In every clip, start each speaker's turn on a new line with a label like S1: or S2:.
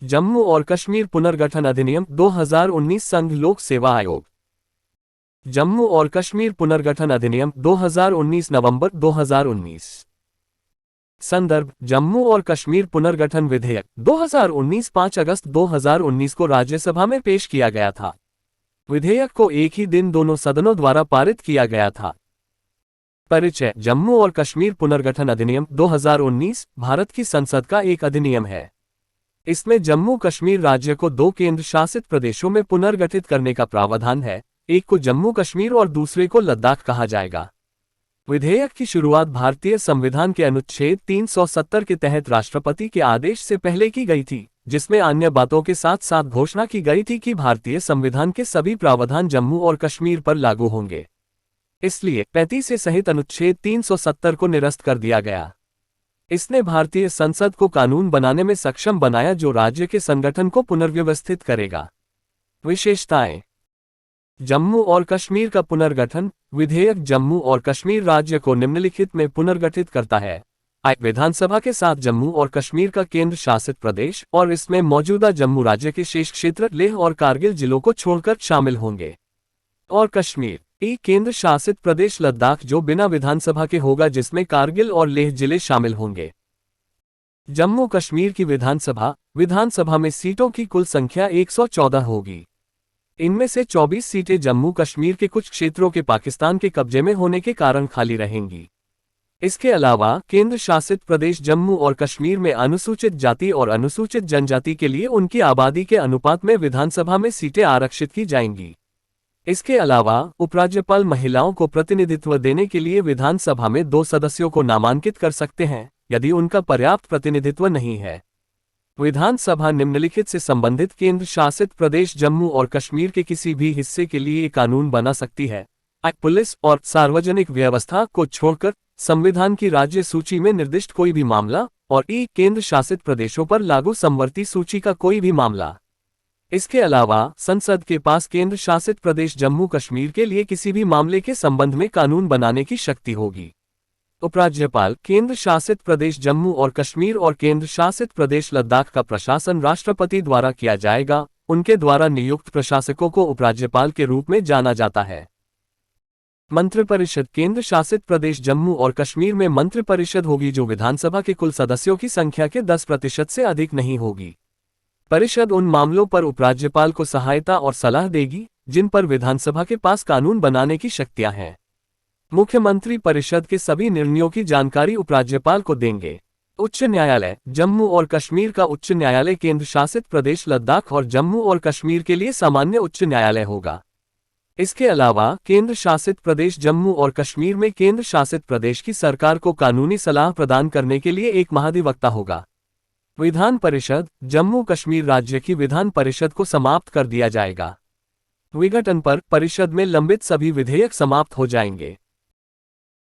S1: जम्मू और कश्मीर पुनर्गठन अधिनियम 2019 संघ लोक सेवा आयोग। जम्मू और कश्मीर पुनर्गठन अधिनियम 2019 नवंबर 2019। संदर्भ: जम्मू और कश्मीर पुनर्गठन विधेयक 2019 5 अगस्त 2019 को राज्यसभा में पेश किया गया था। विधेयक को एक ही दिन दोनों सदनों द्वारा पारित किया गया था। परिचय: जम्मू और कश्मीर पुनर्गठन अधिनियम 2019 भारत की संसद का एक अधिनियम है। इसमें जम्मू कश्मीर राज्य को दो केंद्र शासित प्रदेशों में पुनर्गठित करने का प्रावधान है, एक को जम्मू कश्मीर और दूसरे को लद्दाख कहा जाएगा। विधेयक की शुरुआत भारतीय संविधान के अनुच्छेद 370 के तहत राष्ट्रपति के आदेश से पहले की गई थी, जिसमें अन्य बातों के साथ साथ घोषणा की गई थी कि भारतीय संविधान के सभी प्रावधान जम्मू और कश्मीर पर लागू होंगे। इसलिए 35 से सहित अनुच्छेद 370 को निरस्त कर दिया गया। इसने भारतीय संसद को कानून बनाने में सक्षम बनाया जो राज्य के संगठन को पुनर्व्यवस्थित करेगा। विशेषताएं: जम्मू और कश्मीर का पुनर्गठन विधेयक जम्मू और कश्मीर राज्य को निम्नलिखित में पुनर्गठित करता है। विधानसभा के साथ जम्मू और कश्मीर का केंद्र शासित प्रदेश और इसमें मौजूदा जम्मू राज्य के शेष क्षेत्र लेह और कारगिल जिलों को छोड़कर शामिल होंगे। और कश्मीर केंद्र शासित प्रदेश लद्दाख जो बिना विधानसभा के होगा, जिसमें कारगिल और लेह जिले शामिल होंगे। जम्मू कश्मीर की विधानसभा में सीटों की कुल संख्या 114 होगी। इनमें से 24 सीटें जम्मू कश्मीर के कुछ क्षेत्रों के पाकिस्तान के कब्जे में होने के कारण खाली रहेंगी। इसके अलावा केंद्र शासित प्रदेश जम्मू और कश्मीर में अनुसूचित जाति और अनुसूचित जनजाति के लिए उनकी आबादी के अनुपात में विधानसभा में सीटें आरक्षित की जाएंगी। इसके अलावा उपराज्यपाल महिलाओं को प्रतिनिधित्व देने के लिए विधानसभा में 2 सदस्यों को नामांकित कर सकते हैं, यदि उनका पर्याप्त प्रतिनिधित्व नहीं है। विधानसभा निम्नलिखित से संबंधित केंद्र शासित प्रदेश जम्मू और कश्मीर के किसी भी हिस्से के लिए कानून बना सकती है। पुलिस और सार्वजनिक व्यवस्था को छोड़कर संविधान की राज्य सूची में निर्दिष्ट कोई भी मामला और केंद्र शासित प्रदेशों पर लागू समवर्ती सूची का कोई भी मामला। इसके अलावा संसद के पास केंद्र शासित प्रदेश जम्मू कश्मीर के लिए किसी भी मामले के संबंध में कानून बनाने की शक्ति होगी। उपराज्यपाल केंद्र शासित प्रदेश जम्मू और कश्मीर और केंद्र शासित प्रदेश लद्दाख का प्रशासन राष्ट्रपति द्वारा किया जाएगा। उनके द्वारा नियुक्त प्रशासकों को उपराज्यपाल के रूप में जाना जाता है। मंत्रिपरिषद केंद्र शासित प्रदेश जम्मू और कश्मीर में मंत्रिपरिषद होगी जो विधानसभा के कुल सदस्यों की संख्या के 10% से अधिक नहीं होगी। परिषद उन मामलों पर उपराज्यपाल को सहायता और सलाह देगी जिन पर विधानसभा के पास कानून बनाने की शक्तियां हैं। मुख्यमंत्री परिषद के सभी निर्णयों की जानकारी उपराज्यपाल को देंगे। उच्च न्यायालय जम्मू और कश्मीर का उच्च न्यायालय केंद्र शासित प्रदेश लद्दाख और जम्मू और कश्मीर के लिए सामान्य उच्च न्यायालय होगा। इसके अलावा केंद्र शासित प्रदेश जम्मू और कश्मीर में केंद्र शासित प्रदेश की सरकार को कानूनी सलाह प्रदान करने के लिए एक महाधिवक्ता होगा। विधान परिषद जम्मू कश्मीर राज्य की विधान परिषद को समाप्त कर दिया जाएगा। विघटन पर परिषद में लंबित सभी विधेयक समाप्त हो जाएंगे।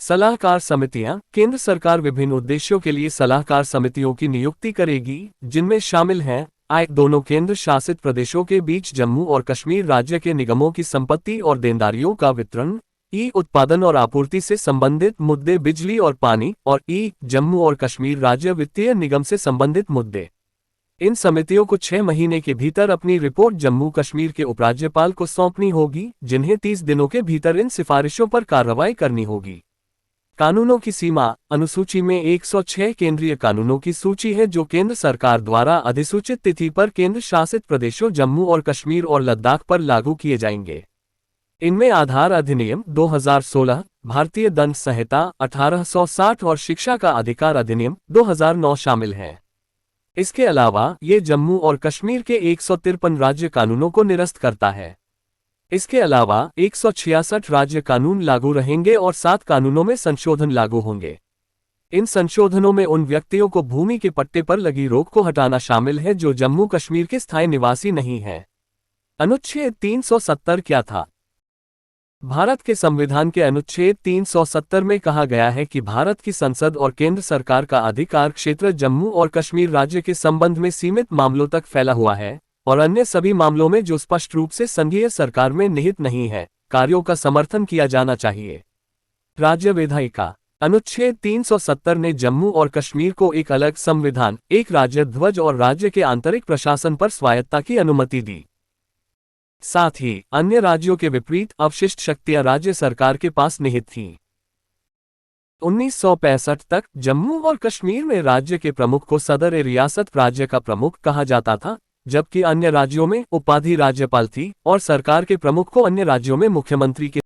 S1: सलाहकार समितियां केंद्र सरकार विभिन्न उद्देश्यों के लिए सलाहकार समितियों की नियुक्ति करेगी, जिनमें शामिल हैं दोनों केंद्र शासित प्रदेशों के बीच जम्मू और कश्मीर राज्य के निगमों की संपत्ति और देनदारियों का वितरण, उत्पादन और आपूर्ति से संबंधित मुद्दे, बिजली और पानी, और जम्मू और कश्मीर राज्य वित्तीय निगम से संबंधित मुद्दे। इन समितियों को 6 महीने के भीतर अपनी रिपोर्ट जम्मू कश्मीर के उपराज्यपाल को सौंपनी होगी, जिन्हें 30 दिनों के भीतर इन सिफारिशों पर कार्रवाई करनी होगी। कानूनों की सीमा अनुसूची में 106 केंद्रीय कानूनों की सूची है जो केंद्र सरकार द्वारा अधिसूचित तिथि पर केंद्र शासित प्रदेशों जम्मू और कश्मीर और लद्दाख पर लागू किए जाएंगे। इनमें आधार अधिनियम 2016, भारतीय दंड संहिता 1860 और शिक्षा का अधिकार अधिनियम 2009 शामिल हैं। इसके अलावा ये जम्मू और कश्मीर के 153 राज्य कानूनों को निरस्त करता है। इसके अलावा 166 राज्य कानून लागू रहेंगे और 7 कानूनों में संशोधन लागू होंगे। इन संशोधनों में उन व्यक्तियों को भूमि के पट्टे पर लगी रोक को हटाना शामिल है जो जम्मू कश्मीर के स्थायी निवासी नहीं हैं। अनुच्छेद 370 क्या था? भारत के संविधान के अनुच्छेद 370 में कहा गया है कि भारत की संसद और केंद्र सरकार का अधिकार क्षेत्र जम्मू और कश्मीर राज्य के संबंध में सीमित मामलों तक फैला हुआ है और अन्य सभी मामलों में जो स्पष्ट रूप से संघीय सरकार में निहित नहीं है, कार्यों का समर्थन किया जाना चाहिए। राज्य विधायिका अनुच्छेद 370 ने जम्मू और कश्मीर को एक अलग संविधान, एक राज्य ध्वज और राज्य के आंतरिक प्रशासन पर स्वायत्ता की अनुमति दी। साथ ही अन्य राज्यों के विपरीत अवशिष्ट शक्तियां राज्य सरकार के पास निहित थीं। 1965 तक जम्मू और कश्मीर में राज्य के प्रमुख को सदर-ए-रियासत राज्य का प्रमुख कहा जाता था, जबकि अन्य राज्यों में उपाधि राज्यपाल थी और सरकार के प्रमुख को अन्य राज्यों में मुख्यमंत्री के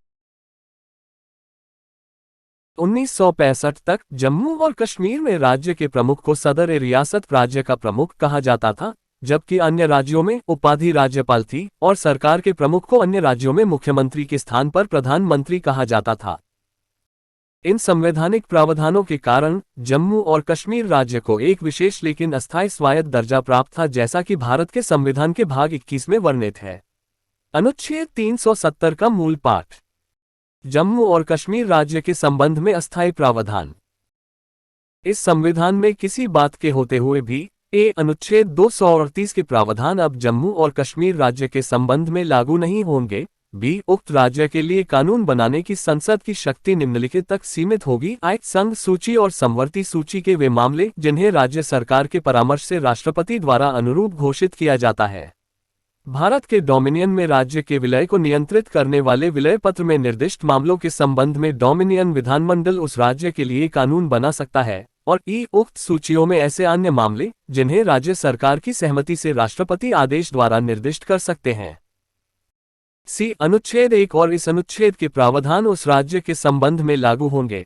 S1: 1965 तक जम्मू और कश्मीर में राज्य के प्रमुख को सदर-ए-रियासत राज्य का प्रमुख कहा जाता था, जबकि अन्य राज्यों में उपाधि राज्यपाल थी और सरकार के प्रमुख को अन्य राज्यों में मुख्यमंत्री के स्थान पर प्रधानमंत्री कहा जाता था। इन संवैधानिक प्रावधानों के कारण जम्मू और कश्मीर राज्य को एक विशेष लेकिन अस्थायी स्वायत्त दर्जा प्राप्त था, जैसा कि भारत के संविधान के भाग 21 में वर्णित है। अनुच्छेद 370 का मूल पाठ। जम्मू और कश्मीर राज्य के संबंध में अस्थायी प्रावधान। इस संविधान में किसी बात के होते हुए भी अनुच्छेद 238 के प्रावधान अब जम्मू और कश्मीर राज्य के संबंध में लागू नहीं होंगे। उक्त राज्य के लिए कानून बनाने की संसद की शक्ति निम्नलिखित तक सीमित होगी। संघ सूची और समवर्ती सूची के वे मामले जिन्हें राज्य सरकार के परामर्श से राष्ट्रपति द्वारा अनुरूप घोषित किया जाता है। भारत के डोमिनियन में राज्य के विलय को नियंत्रित करने वाले विलय पत्र में निर्दिष्ट मामलों के संबंध में डोमिनियन विधानमंडल उस राज्य के लिए कानून बना सकता है, और उक्त सूचियों में ऐसे अन्य मामले जिन्हें राज्य सरकार की सहमति से राष्ट्रपति आदेश द्वारा निर्दिष्ट कर सकते हैं। अनुच्छेद 1 और इस अनुच्छेद के प्रावधान उस राज्य के संबंध में लागू होंगे।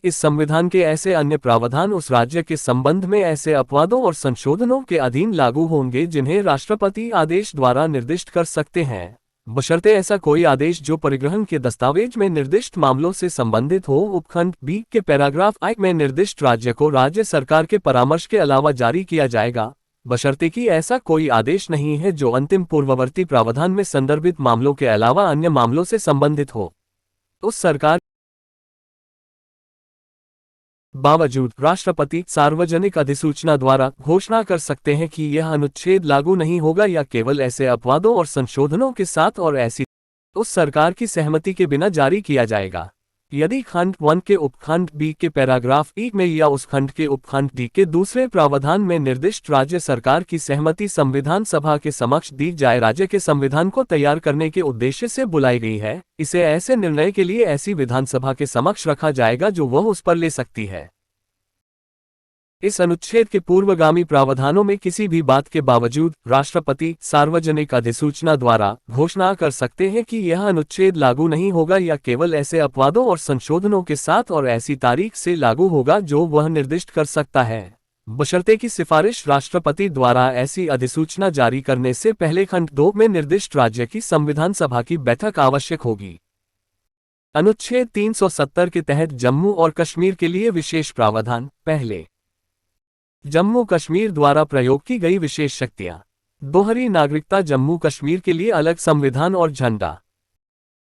S1: इस संविधान के ऐसे अन्य प्रावधान उस राज्य के संबंध में ऐसे अपवादों और संशोधनों के अधीन लागू होंगे जिन्हें राष्ट्रपति आदेश द्वारा निर्दिष्ट कर सकते हैं, बशर्ते ऐसा कोई आदेश जो परिग्रहण के दस्तावेज में निर्दिष्ट मामलों से संबंधित हो। उपखंड बी के पैराग्राफ I में निर्दिष्ट राज्य को राज्य सरकार के परामर्श के अलावा जारी किया जाएगा, बशर्ते कि ऐसा कोई आदेश नहीं है जो अंतिम पूर्ववर्ती प्रावधान में संदर्भित मामलों के अलावा अन्य मामलों से संबंधित हो। उस सरकार बावजूद राष्ट्रपति सार्वजनिक अधिसूचना द्वारा घोषणा कर सकते हैं कि यह अनुच्छेद लागू नहीं होगा या केवल ऐसे अपवादों और संशोधनों के साथ और ऐसी उस सरकार की सहमति के बिना जारी किया जाएगा। यदि खंड 1 के उपखंड बी के पैराग्राफ E में या उस खंड के उपखंड D के दूसरे प्रावधान में निर्दिष्ट राज्य सरकार की सहमति संविधान सभा के समक्ष दी जाए राज्य के संविधान को तैयार करने के उद्देश्य से बुलाई गई है, इसे ऐसे निर्णय के लिए ऐसी विधानसभा के समक्ष रखा जाएगा जो वह उस पर ले सकती है। इस अनुच्छेद के पूर्वगामी प्रावधानों में किसी भी बात के बावजूद राष्ट्रपति सार्वजनिक अधिसूचना द्वारा घोषणा कर सकते हैं कि यह अनुच्छेद लागू नहीं होगा या केवल ऐसे अपवादों और संशोधनों के साथ और ऐसी तारीख से लागू होगा जो वह निर्दिष्ट कर सकता है, बशर्ते की सिफारिश राष्ट्रपति द्वारा ऐसी अधिसूचना जारी करने से पहले खंड 2 में निर्दिष्ट राज्य की संविधान सभा की बैठक आवश्यक होगी। अनुच्छेद 370 के तहत जम्मू और कश्मीर के लिए विशेष प्रावधान। पहले, जम्मू कश्मीर द्वारा प्रयोग की गई विशेष शक्तियां। दोहरी नागरिकता जम्मू कश्मीर के लिए अलग संविधान और झंडा।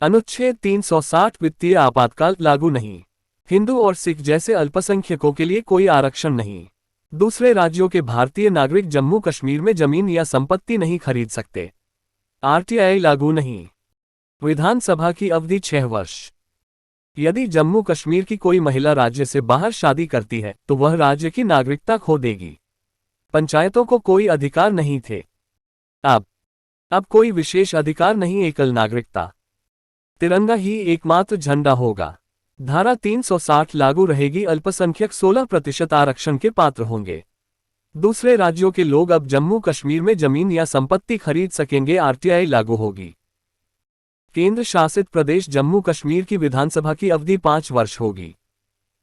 S1: अनुच्छेद 360 वित्तीय आपातकाल लागू नहीं। हिंदू और सिख जैसे अल्पसंख्यकों के लिए कोई आरक्षण नहीं। दूसरे राज्यों के भारतीय नागरिक जम्मू कश्मीर में जमीन या संपत्ति नहीं खरीद सकते। RTI लागू नहीं। विधानसभा की अवधि 6 वर्ष। यदि जम्मू कश्मीर की कोई महिला राज्य से बाहर शादी करती है तो वह राज्य की नागरिकता खो देगी। पंचायतों को कोई अधिकार नहीं थे। अब कोई विशेष अधिकार नहीं, एकल नागरिकता। तिरंगा ही एकमात्र झंडा होगा। धारा 360 लागू रहेगी। अल्पसंख्यक 16% आरक्षण के पात्र होंगे। दूसरे राज्यों के लोग अब जम्मू कश्मीर में जमीन या संपत्ति खरीद सकेंगे। RTI लागू होगी। केंद्र शासित प्रदेश जम्मू कश्मीर की विधानसभा की अवधि 5 वर्ष होगी।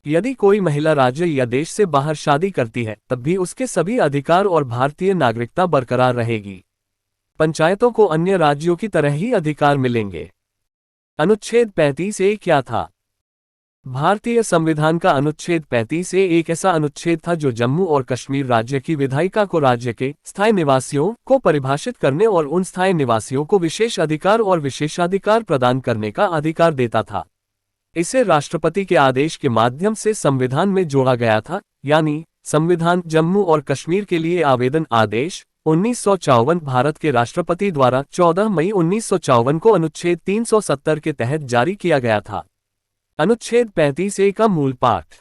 S1: यदि कोई महिला राज्य या देश से बाहर शादी करती है तब भी उसके सभी अधिकार और भारतीय नागरिकता बरकरार रहेगी। पंचायतों को अन्य राज्यों की तरह ही अधिकार मिलेंगे। अनुच्छेद 35A क्या था? भारतीय संविधान का अनुच्छेद 35A एक ऐसा अनुच्छेद था जो जम्मू और कश्मीर राज्य की विधायिका को राज्य के स्थायी निवासियों को परिभाषित करने और उन स्थायी निवासियों को विशेष अधिकार और विशेषाधिकार प्रदान करने का अधिकार देता था। इसे राष्ट्रपति के आदेश के माध्यम से संविधान में जोड़ा गया था, यानी संविधान जम्मू और कश्मीर के लिए आवेदन आदेश 1954 भारत के राष्ट्रपति द्वारा 14 मई 1954 को अनुच्छेद 370 के तहत जारी किया गया था। अनुच्छेद 35A का मूल पाठ।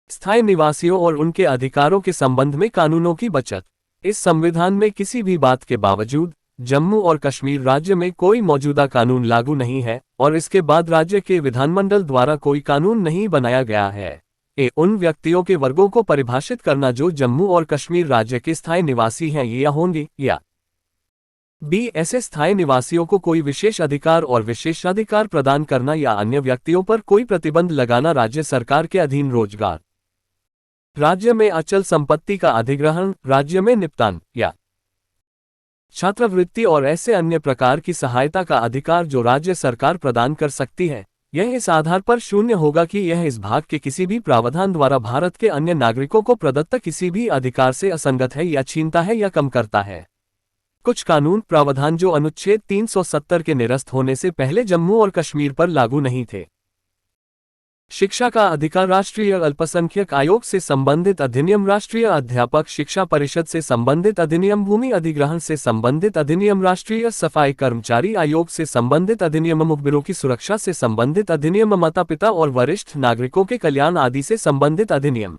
S1: स्थायी निवासियों और उनके अधिकारों के संबंध में कानूनों की बचत। इस संविधान में किसी भी बात के बावजूद जम्मू और कश्मीर राज्य में कोई मौजूदा कानून लागू नहीं है और इसके बाद राज्य के विधानमंडल द्वारा कोई कानून नहीं बनाया गया है। उन व्यक्तियों के वर्गों को परिभाषित करना जो जम्मू और कश्मीर राज्य के स्थायी निवासी हैं या होंगे, या ऐसे स्थायी निवासियों को कोई विशेष अधिकार और विशेषाधिकार प्रदान करना या अन्य व्यक्तियों पर कोई प्रतिबंध लगाना। राज्य सरकार के अधीन रोजगार, राज्य में अचल संपत्ति का अधिग्रहण, राज्य में निपटान या छात्रवृत्ति और ऐसे अन्य प्रकार की सहायता का अधिकार जो राज्य सरकार प्रदान कर सकती है, यह इस आधार पर शून्य होगा कि यह इस भाग के किसी भी प्रावधान द्वारा भारत के अन्य नागरिकों को प्रदत्त किसी भी अधिकार से असंगत है या छीनता है या कम करता है। कुछ कानून प्रावधान जो अनुच्छेद 370 के निरस्त होने से पहले जम्मू और कश्मीर पर लागू नहीं थे। शिक्षा का अधिकार, राष्ट्रीय अल्पसंख्यक आयोग से संबंधित अधिनियम, राष्ट्रीय अध्यापक शिक्षा परिषद से संबंधित अधिनियम, भूमि अधिग्रहण से संबंधित अधिनियम, राष्ट्रीय सफाई कर्मचारी आयोग से संबंधित अधिनियम, मुखबिरों की सुरक्षा से संबंधित अधिनियम, माता पिता और वरिष्ठ नागरिकों के कल्याण आदि से संबंधित अधिनियम।